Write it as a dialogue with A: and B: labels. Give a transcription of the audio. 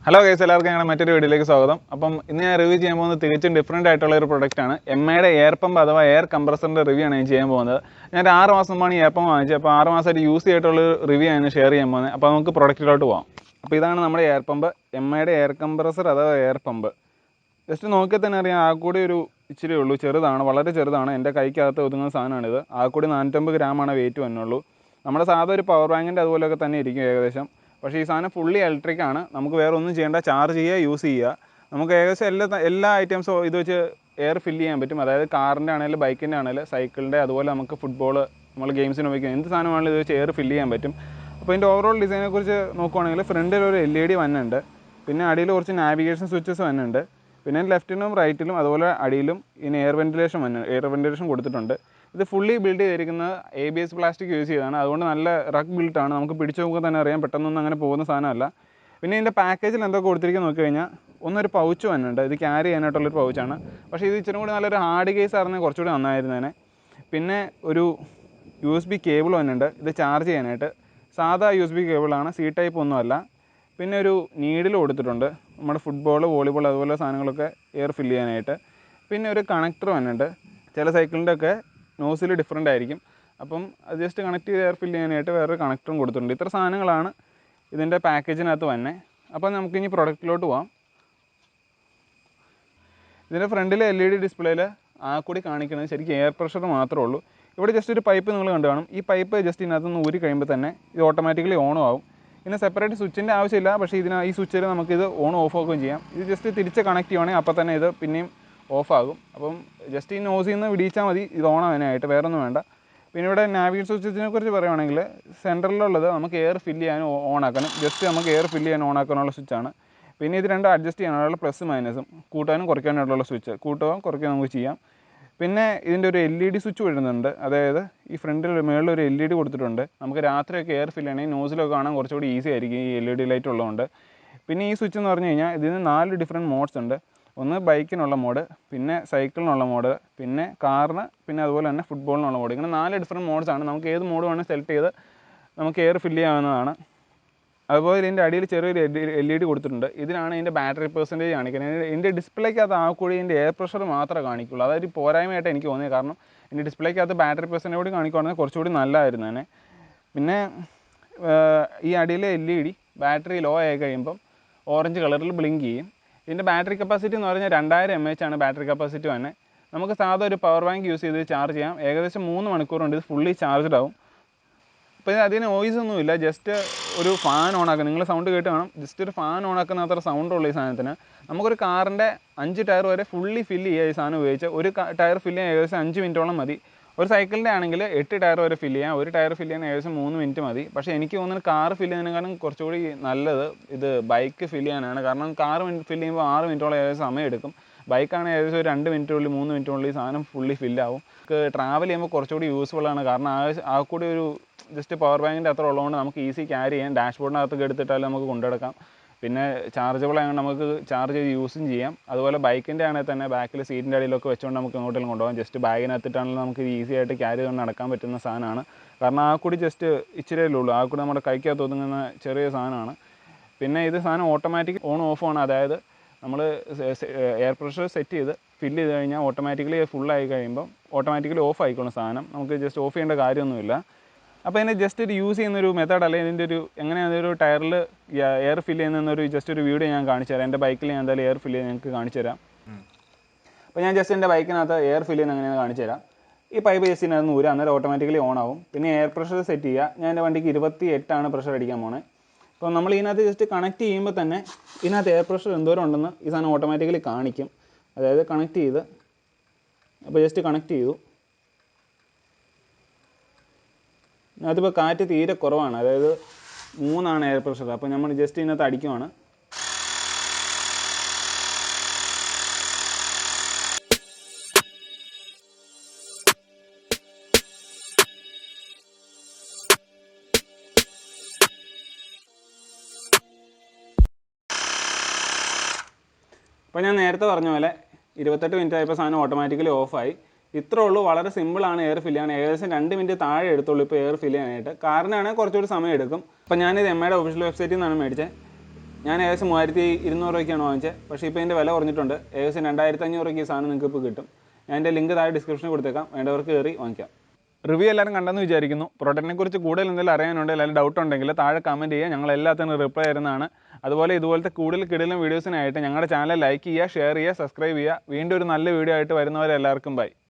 A: Hello guys, എല്ലാവർക്കും ഞങ്ങളുടെ മറ്റൊരു വീഡിയോയിലേക്ക് സ്വാഗതം. അപ്പം ഇന്ന് ഞാൻ റിവ്യൂ ചെയ്യാൻ പോകുന്നത് തികച്ചും ഡിഫറൻറ്റ് ആയിട്ടുള്ള ഒരു പ്രൊഡക്റ്റാണ്. എംഐയുടെ എയർ പമ്പ് അഥവാ എയർ കംപ്രസറിൻ്റെ റിവ്യൂ ആണ് ഞാൻ ചെയ്യാൻ പോകുന്നത്. ഞാൻ 6 മാസം മുമ്പാണ് ഈ എയർ പമ്പ് വാങ്ങിച്ചത്. അപ്പോൾ 6 മാസമായിട്ട് യൂസ് ചെയ്തിട്ടുള്ള റിവ്യൂ ആണ് ഷെയർ ചെയ്യാൻ പോകുന്നത്. അപ്പോൾ നമുക്ക് പ്രൊഡക്റ്റിലോട്ട് പോകാം. അപ്പോൾ ഇതാണ് നമ്മുടെ എയർ പമ്പ്, എംഐയുടെ എയർ കംപ്രസർ അഥവാ എയർ പമ്പ്. ജസ്റ്റ് നോക്കിയാൽ തന്നെ അറിയാം, ആകൂടി ഒരു ഇച്ചിരി ഉള്ളൂ, ചെറുതാണ്, വളരെ ചെറുതാണ്. എൻ്റെ കൈക്കകത്ത് ഒതുങ്ങുന്ന സാധനമാണിത്. ആകൂടി 450 ഗ്രാമാണ് വെയിറ്റ് വന്നുള്ളൂ. നമ്മുടെ സാധാ ഒരു പവർ ബാങ്കിൻ്റെ അതുപോലെയൊക്കെ തന്നെ ഇരിക്കും ഏകദേശം. പക്ഷേ ഈ സാധനം ഫുള്ളി ഇലക്ട്രിക് ആണ്. നമുക്ക് വേറെ ഒന്നും ചെയ്യേണ്ട, ചാർജ് ചെയ്യുക, യൂസ് ചെയ്യുക. നമുക്ക് ഏകദേശം എല്ലാ ഐറ്റംസും ഇത് വെച്ച് എയർ ഫില്ല് ചെയ്യാൻ പറ്റും. അതായത് കാറിൻ്റെ ആണെങ്കിലും ബൈക്കിൻ്റെ ആണെങ്കിലും സൈക്കിളിൻ്റെ, അതുപോലെ നമുക്ക് ഫുട്ബോൾ, നമ്മൾ ഗെയിംസിന് ഉപയോഗിക്കുക എന്ത് സാധനമാണെങ്കിലും ഇത് വെച്ച് എയർ ഫില്ല് ചെയ്യാൻ പറ്റും. അപ്പോൾ ഇതിൻ്റെ ഓവറോൾ ഡിസൈനെക്കുറിച്ച് നോക്കുവാണെങ്കിൽ ഫ്രണ്ടിൽ ഒരു LED വന്നുണ്ട്. പിന്നെ അടിയിൽ കുറച്ച് നാവിഗേഷൻ സ്വിച്ചസ് വന്നുണ്ട്. പിന്നെ ലെഫ്റ്റിനും റൈറ്റിലും അതുപോലെ അടിയിലും ഇതിന് എയർ വെൻറ്റിലേഷൻ കൊടുത്തിട്ടുണ്ട്. ഇത് ഫുള്ളി ബിൽഡ് ചെയ്തിരിക്കുന്നത് ABS പ്ലാസ്റ്റിക് യൂസ് ചെയ്താണ്. അതുകൊണ്ട് നല്ല റഗ് ബിൽട്ടാണ്. നമുക്ക് പിടിച്ചു നോക്കുമ്പോൾ തന്നെ അറിയാം, പെട്ടെന്നൊന്നും അങ്ങനെ പോകുന്ന സാധനമല്ല. പിന്നെ ഇതിൻ്റെ പാക്കേജിൽ എന്തൊക്കെ കൊടുത്തിരിക്കുന്നത് നോക്കി കഴിഞ്ഞാൽ, ഒന്നൊരു പൗച്ച് വന്നിട്ടുണ്ട്. ഇത് ക്യാരി ചെയ്യാനായിട്ടുള്ളൊരു പൗച്ചാണ്. പക്ഷേ ഇത് ഇച്ചിരി കൂടി നല്ലൊരു ഹാർഡ് കേസ് ആയിരുന്നെങ്കിൽ കുറച്ചുകൂടി നന്നായിരുന്നേനെ. പിന്നെ ഒരു USB കേബിൾ വന്നിട്ടുണ്ട്, ഇത് ചാർജ് ചെയ്യാനായിട്ട്. സാധാ USB കേബിളാണ്, C ടൈപ്പ് ഒന്നുമല്ല. പിന്നെ ഒരു നീഡിൽ കൊടുത്തിട്ടുണ്ട്, നമ്മുടെ ഫുട്ബോൾ, വോളിബോൾ അതുപോലെ സാധനങ്ങളൊക്കെ എയർ ഫില്ല് ചെയ്യാനായിട്ട്. പിന്നെ ഒരു കണക്ടർ വന്നിട്ടുണ്ട്. ചില സൈക്കിളിൻ്റെ ഒക്കെ നോസിൽ ഡിഫറൻ്റ് ആയിരിക്കും. അപ്പം അത് ജസ്റ്റ് കണക്ട് ചെയ്ത് എയർ ഫില്ല് ചെയ്യാനായിട്ട് വേറൊരു കണക്ടറും കൊടുത്തിട്ടുണ്ട്. ഇത്ര സാധനങ്ങളാണ് ഇതിൻ്റെ പാക്കേജിനകത്ത് തന്നെ. അപ്പോൾ നമുക്കിനി പ്രൊഡക്റ്റിലോട്ട് പോകാം. ഇതിൻ്റെ ഫ്രണ്ടിലെ LED ഡിസ്പ്ലേയിൽ കൂടി കാണിക്കുന്നത് ശരിക്കും എയർ പ്രഷർ മാത്രമേ ഉള്ളൂ. ഇവിടെ ജസ്റ്റ് ഒരു പൈപ്പ് നിങ്ങൾ കണ്ടു കാണും. ഈ പൈപ്പ് ജസ്റ്റ് ഇതിനകത്തുനിന്ന് ഊരി കഴിയുമ്പോൾ തന്നെ ഇത് ഓട്ടോമാറ്റിക്കലി ഓണും ആവും. പിന്നെ സെപ്പറേറ്റ് സ്വിച്ചിൻ്റെ ആവശ്യമില്ല. പക്ഷേ ഈ സ്വിച്ചിൽ നമുക്കിത് ഓൺ ഓഫ് ആക്കുകയും ചെയ്യാം. ഇത് ജസ്റ്റ് തിരിച്ച് കണക്ട് ചെയ്യുവാണെങ്കിൽ അപ്പോൾ തന്നെ ഇത് പിന്നെയും ഓഫാകും. അപ്പം ജസ്റ്റ് ഈ നോസിൽ നിന്ന് വിടിയിച്ചാൽ മതി ഇത് ഓൺ ആവാനായിട്ട്, വേറെ ഒന്നും വേണ്ട. പിന്നെ ഇവിടെ നാവിഗേഷൻ സ്വിച്ചിനെ കുറിച്ച് പറയുവാണെങ്കിൽ സെൻറ്ററിലുള്ളത് നമുക്ക് എയർ ഫില്ല് ചെയ്യാനും ഓൺ ആക്കാനും, ജസ്റ്റ് നമുക്ക് എയർ ഫില്ല് ചെയ്യാൻ ഓൺ ആക്കാനുള്ള സ്വിച്ചാണ്. പിന്നെ ഇത് രണ്ടും അഡ്ജസ്റ്റ് ചെയ്യാനുള്ള പ്ലസ് മൈനസും, കൂട്ടാനും കുറയ്ക്കാനായിട്ടുള്ള സ്വിച്ച്, കൂട്ടുകയും കുറയ്ക്കുകയും നമുക്ക് ചെയ്യാം. പിന്നെ ഇതിൻ്റെ ഒരു LED സ്വിച്ച് വരുന്നുണ്ട്. അതായത് ഈ ഫ്രണ്ടിൽ മുകളിൽ ഒരു LED കൊടുത്തിട്ടുണ്ട്. നമുക്ക് രാത്രിയൊക്കെ എയർ ഫില്ല് ചെയ്യണമെങ്കിൽ നോസിലൊക്കെ കാണാൻ കുറച്ചുകൂടി ഈസി ആയിരിക്കും ഈ LED ലൈറ്റ് ഉള്ളതുകൊണ്ട്. പിന്നെ ഈ സ്വിച്ച് എന്ന് പറഞ്ഞു കഴിഞ്ഞാൽ ഇതിന് 4 ഡിഫറെൻറ്റ് മോഡ്സ് ഉണ്ട്. ഒന്ന് ബൈക്കിനുള്ള മോഡ്, പിന്നെ സൈക്കിളിനുള്ള മോഡ്, പിന്നെ കാറിന്, പിന്നെ അതുപോലെ തന്നെ ഫുട്ബോളിനുള്ള മോഡ്. ഇങ്ങനെ 4 ഡിഫറെൻറ്റ് മോഡ്സാണ്. നമുക്ക് ഏത് മോഡ് വേണമെങ്കിൽ സെലക്ട് ചെയ്ത് നമുക്ക് എയർ ഫില്ല് ചെയ്യാവുന്നതാണ്. അതുപോലെ ഇതിൻ്റെ അടിയിൽ ചെറിയൊരു LED കൊടുത്തിട്ടുണ്ട്. ഇതിനാണ് ഇതിൻ്റെ ബാറ്ററി പെർസെൻറ്റേജ് കാണിക്കുന്നത്. ഇതിൻ്റെ ഡിസ്പ്ലേക്കകത്ത് കൂടി ഇതിൻ്റെ എയർ പ്രഷർ മാത്രമേ കാണിക്കുള്ളൂ. അതൊരു പോരായ്മയായിട്ട് എനിക്ക് തോന്നിയത്. കാരണം ഇതിൻ്റെ ഡിസ്പ്ലേക്കകത്ത് ബാറ്ററി പെർസെൻറ്റേജ് കൂടി കാണിക്കുകയാണെങ്കിൽ കുറച്ചുകൂടി നല്ലതായിരുന്നു തന്നെ. പിന്നെ ഈ അടിയിലെ LED ബാറ്ററി ലോ ആയി കഴിയുമ്പം ഓറഞ്ച് കളറിൽ ബ്ലിങ്ക് ചെയ്യും. ഇതിൻ്റെ ബാറ്ററി കപ്പാസിറ്റി എന്ന് പറഞ്ഞാൽ 2000 mAh ആണ് ബാറ്ററി കപ്പാസിറ്റി തന്നെ. നമുക്ക് സാധാ ഒരു പവർ ബാങ്ക് യൂസ് ചെയ്ത് ചാർജ് ചെയ്യാം. ഏകദേശം 3 മണിക്കൂർ കൊണ്ട് ഇത് ഫുള്ളി ചാർജ്ഡ് ആവും. അപ്പോൾ അതിന് വോയിസ് ഒന്നുമില്ല, ജസ്റ്റ് ഒരു ഫാൻ ഓണാക്കുക. നിങ്ങൾ സൗണ്ട് കേട്ട് കാണും, ജസ്റ്റ് ഒരു ഫാൻ ഓണാക്കുന്ന അത്ര സൗണ്ടുള്ള ഈ സാധനത്തിന്. നമുക്കൊരു കാറിൻ്റെ 5 ടയർ വരെ ഫുള്ളി ഫില്ല് ചെയ്യുക ഈ സാധനം ഉപയോഗിച്ച്. ഒരു ടയർ ഫില്ല് ചെയ്യാൻ ഏകദേശം 5 മിനിറ്റോളം മതി. ഒരു സൈക്കിളിൻ്റെ ആണെങ്കിൽ 8 ടയർ വരെ ഫില്ല് ചെയ്യാം. ഒരു ടയർ ഫില്ല് ചെയ്യാൻ ഏകദേശം 3 മിനിറ്റ് മതി. പക്ഷേ എനിക്ക് തോന്നുന്നത് കാർ ഫില്ല് ചെയ്യുന്നതിനേക്കാളും കുറച്ചുകൂടി നല്ലത് ഇത് ബൈക്ക് ഫില്ല് ചെയ്യാനാണ്. കാരണം കാർ ഫില്ല് ചെയ്യുമ്പോൾ 6 മിനിറ്റോളം ഏകദേശം സമയം എടുക്കും. ബൈക്കാണെങ്കിൽ ഏകദേശം ഒരു 2 മിനിറ്റിനുള്ളിൽ 3 മിനിറ്റിനുള്ളിൽ ഈ സാധനം ഫുള്ളി ഫില്ലാവും. ട്രാവൽ ചെയ്യുമ്പോൾ കുറച്ചുകൂടി യൂസ്ഫുള്ളാണ്. കാരണം കൂടി ഒരു ജസ്റ്റ് പവർ ബാങ്കിൻ്റെ അത്ര ഉള്ളതുകൊണ്ട് നമുക്ക് ഈസി ക്യാരി ചെയ്യാം. ഡാഷ്ബോർഡിനകത്ത് എടുത്തിട്ടാലും നമുക്ക് കൊണ്ടെടുക്കാം. പിന്നെ ചാർജബിൾ ആയതുകൊണ്ട് നമുക്ക് ചാർജ് ചെയ്ത് യൂസും ചെയ്യാം. അതുപോലെ ബൈക്കിൻ്റെ ആണെങ്കിൽ തന്നെ ബാക്കിൽ സീറ്റിൻ്റെ അടിയിലൊക്കെ വെച്ചുകൊണ്ട് നമുക്ക് എങ്ങോട്ടെങ്കിലും കൊണ്ടുപോകാം. ജസ്റ്റ് ബാഗിനകത്തിട്ടാണെങ്കിലും നമുക്ക് ഈസി ആയിട്ട് ക്യാരി ചെയ്തുകൊണ്ട് നടക്കാൻ പറ്റുന്ന സാധനമാണ്. കാരണം കൂടി ജസ്റ്റ് ഇച്ചിരിയല്ലേ ഉള്ളൂ. കൂടി നമ്മുടെ കൈക്കകത്ത് ഒതുങ്ങുന്ന ചെറിയ സാധനമാണ്. പിന്നെ ഇത് സാധനം ഓട്ടോമാറ്റിക് ഓൺ ഓഫ് ആണ്. അതായത് നമ്മൾ എയർ പ്രഷർ സെറ്റ് ചെയ്ത് ഫില്ല് ചെയ്ത് കഴിഞ്ഞാൽ ഓട്ടോമാറ്റിക്കലി ഫുള്ളായി കഴിയുമ്പോൾ ഓട്ടോമാറ്റിക്കലി ഓഫ് ആയിക്കോളും സാധനം. നമുക്ക് ജസ്റ്റ് ഓഫ് ചെയ്യേണ്ട കാര്യമൊന്നുമില്ല. അപ്പോൾ ഇതിന് ജസ്റ്റ് ഒരു യൂസ് ചെയ്യുന്നൊരു മെത്തേഡ് അല്ലെങ്കിൽ ഇതിൻ്റെ ഒരു എങ്ങനെയാണ് ഒരു ടയറിൽ എയർ ഫില്ല് ചെയ്യുന്നൊരു ജസ്റ്റ് ഒരു വീഡിയോ ഞാൻ കാണിച്ചു തരാം. എൻ്റെ ബൈക്കിൽ ഞാൻ എന്തായാലും എയർ ഫില്ല് ചെയ്ത് നിങ്ങൾക്ക് കാണിച്ചു തരാം. അപ്പോൾ ഞാൻ ജസ്റ്റ് എൻ്റെ ബൈക്കിനകത്ത് എയർ ഫില്ല് ചെയ്യുന്ന എങ്ങനെയാണ് കാണിച്ചു തരാം. ഈ പൈപ്പ് ജസ്റ്റ് ഇതിനകത്ത് ഊരാം, അന്നേരം ഓട്ടോമാറ്റിക്കലി ഓൺ ആവും. പിന്നെ എയർ പ്രഷർ സെറ്റ് ചെയ്യുക. ഞാൻ എൻ്റെ വണ്ടിക്ക് 28 പ്രഷർ അടിക്കാൻ പോണേ. അപ്പോൾ നമ്മൾ ഇതിനകത്ത് ജസ്റ്റ് കണക്ട് ചെയ്യുമ്പോൾ തന്നെ ഇതിനകത്ത് എയർ പ്രഷർ എന്തോരം ഉണ്ടെന്ന് ഈ സാധനം ഓട്ടോമാറ്റിക്കലി കാണിക്കും. അതായത് കണക്ട് ചെയ്ത്, അപ്പോൾ ജസ്റ്റ് കണക്ട് ചെയ്തു. അതിപ്പോൾ കാറ്റ് തീരെ കുറവാണ്, അതായത് 3 എയർ പ്രഷർ. അപ്പോൾ നമ്മൾ ജസ്റ്റ് ഇതിനകത്ത് അടിക്കുവാണ്. അപ്പോൾ ഞാൻ നേരത്തെ പറഞ്ഞ പോലെ 28 മിനിറ്റ് ആയപ്പോൾ സാധനം ഓട്ടോമാറ്റിക്കലി ഓഫായി. ഇത്രേ ഉള്ളൂ, വളരെ സിമ്പിളാണ് എയർ ഫില്ല് ചെയ്യാൻ. ഏകദേശം 2 മിനിറ്റ് താഴെ എടുത്തുള്ളൂ ഇപ്പോൾ എയർ ഫില്ല് ചെയ്യാനായിട്ട്. കാറിനാണെങ്കിൽ കുറച്ചുകൂടി സമയം എടുക്കും. അപ്പോൾ ഞാനിത് എംഐയുടെ ഒഫീഷ്യൽ വെബ്സൈറ്റിൽ നിന്നാണ് മേടിച്ചത്. ഞാൻ ഏകദേശം 3200 രൂപയ്ക്കാണ് വാങ്ങിച്ചത്. പക്ഷേ ഇപ്പോൾ ഇതിൻ്റെ വില കുറഞ്ഞിട്ടുണ്ട്. ഏകദേശം 2500 രൂപയ്ക്ക് ഈ സാധനം നിങ്ങൾക്ക് ഇപ്പോൾ കിട്ടും. ഞാൻ എൻ്റെ ലിങ്ക് താഴെ ഡിസ്ക്രിപ്ഷനിൽ കൊടുത്തേക്കാം, വേണ്ടവർക്ക് കയറി വാങ്ങിക്കാം. റിവ്യൂ എല്ലാവരും കണ്ടെന്ന് വിചാരിക്കുന്നു. പ്രൊഡക്റ്റിനെ കുറിച്ച് കൂടുതൽ എന്തെങ്കിലും അറിയാനുണ്ടെങ്കിൽ അല്ലെങ്കിൽ ഡൗട്ട് ഉണ്ടെങ്കിൽ താഴെ കമൻറ്റ് ചെയ്യുക, ഞങ്ങൾ എല്ലാത്തിനും റിപ്ലൈ തരുന്നതാണ്. അതുപോലെ ഇതുപോലത്തെ കൂടുതൽ കിടിലൻ വീഡിയോസിനായിട്ട് ഞങ്ങളുടെ ചാനൽ ലൈക്ക് ചെയ്യുക, ഷെയർ ചെയ്യുക, സബ്സ്ക്രൈബ് ചെയ്യുക. വീണ്ടും ഒരു നല്ല വീഡിയോ ആയിട്ട് വരുന്നവരെ എല്ലാവർക്കും ബൈ.